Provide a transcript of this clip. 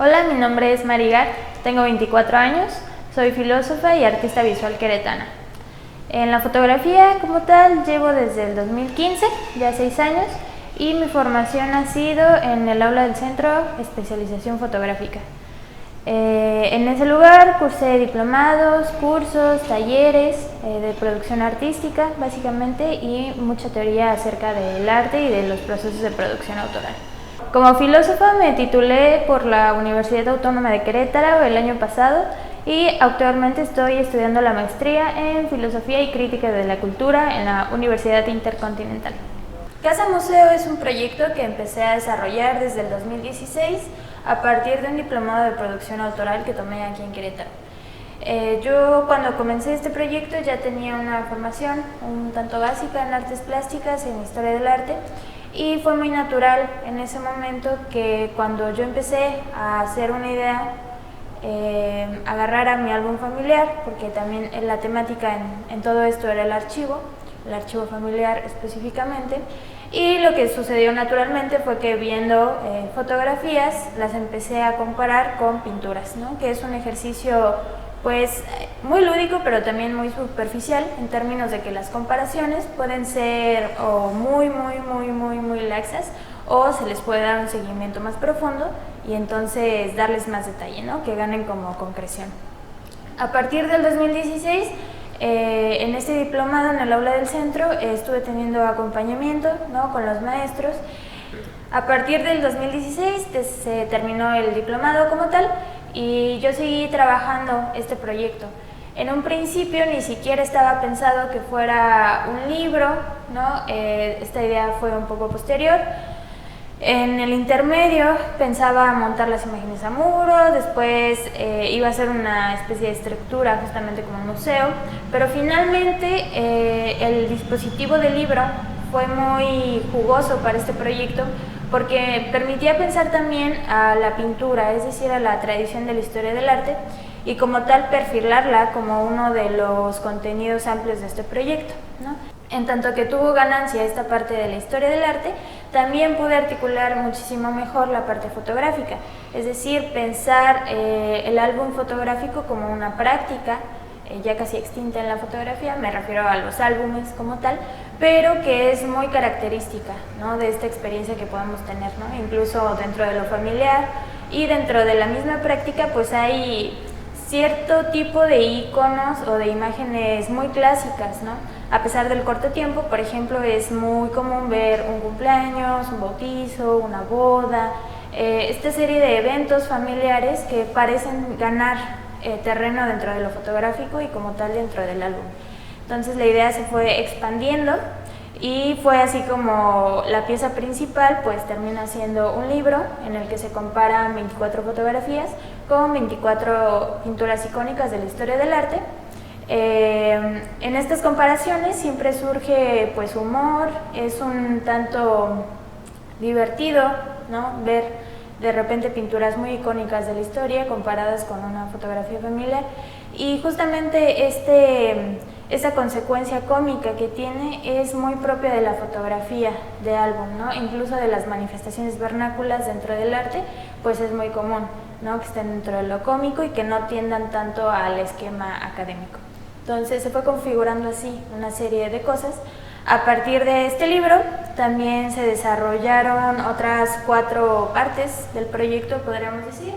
Hola, mi nombre es Marigar, tengo 24 años, soy filósofa y artista visual queretana. En la fotografía como tal llevo desde el 2015, ya 6 años, y mi formación ha sido en el aula del Centro Especialización Fotográfica. En ese lugar cursé diplomados, cursos, talleres de producción artística básicamente y mucha teoría acerca del arte y de los procesos de producción autoral. Como filósofa me titulé por la Universidad Autónoma de Querétaro el año pasado y actualmente estoy estudiando la maestría en Filosofía y Crítica de la Cultura en la Universidad Intercontinental. Casa Museo es un proyecto que empecé a desarrollar desde el 2016 a partir de un diplomado de producción autoral que tomé aquí en Querétaro. Yo cuando comencé este proyecto ya tenía una formación un tanto básica en artes plásticas y en historia del arte y fue muy natural en ese momento que cuando yo empecé a hacer una idea, agarrar a mi álbum familiar, porque también la temática en todo esto era el archivo familiar específicamente, y lo que sucedió naturalmente fue que viendo fotografías las empecé a comparar con pinturas, ¿no? Que es un ejercicio pues muy lúdico pero también muy superficial en términos de que las comparaciones pueden ser o muy laxas o se les puede dar un seguimiento más profundo y entonces darles más detalle, ¿no? Que ganen como concreción. A partir del 2016 en este diplomado en el aula del centro estuve teniendo acompañamiento, ¿no? Con los maestros. A partir del 2016 se terminó el diplomado como tal y yo seguí trabajando este proyecto. En un principio ni siquiera estaba pensado que fuera un libro, ¿no? Esta idea fue un poco posterior. En el intermedio pensaba montar las imágenes a muro, después iba a ser una especie de estructura justamente como un museo, pero finalmente el dispositivo del libro fue muy jugoso para este proyecto porque permitía pensar también a la pintura, es decir, a la tradición de la historia del arte y como tal perfilarla como uno de los contenidos amplios de este proyecto, ¿no? En tanto que tuvo ganancia esta parte de la historia del arte, también pude articular muchísimo mejor la parte fotográfica, es decir, pensar el álbum fotográfico como una práctica ya casi extinta en la fotografía, me refiero a los álbumes como tal, pero que es muy característica, ¿no? De esta experiencia que podemos tener, ¿no? Incluso dentro de lo familiar y dentro de la misma práctica pues hay cierto tipo de iconos o de imágenes muy clásicas, ¿no? A pesar del corto tiempo, por ejemplo, es muy común ver un cumpleaños, un bautizo, una boda, esta serie de eventos familiares que parecen ganar terreno dentro de lo fotográfico y como tal dentro del álbum. Entonces la idea se fue expandiendo y fue así como la pieza principal pues termina siendo un libro en el que se comparan 24 fotografías con 24 pinturas icónicas de la historia del arte. En estas comparaciones siempre surge pues humor, es un tanto divertido, ¿no? Ver de repente pinturas muy icónicas de la historia comparadas con una fotografía familiar y justamente esta consecuencia cómica que tiene es muy propia de la fotografía de álbum, ¿no? Incluso de las manifestaciones vernáculas dentro del arte, pues es muy común, ¿no? Que estén dentro de lo cómico y que no tiendan tanto al esquema académico. Entonces se fue configurando así una serie de cosas. A partir de este libro también se desarrollaron otras 4 partes del proyecto, podríamos decir.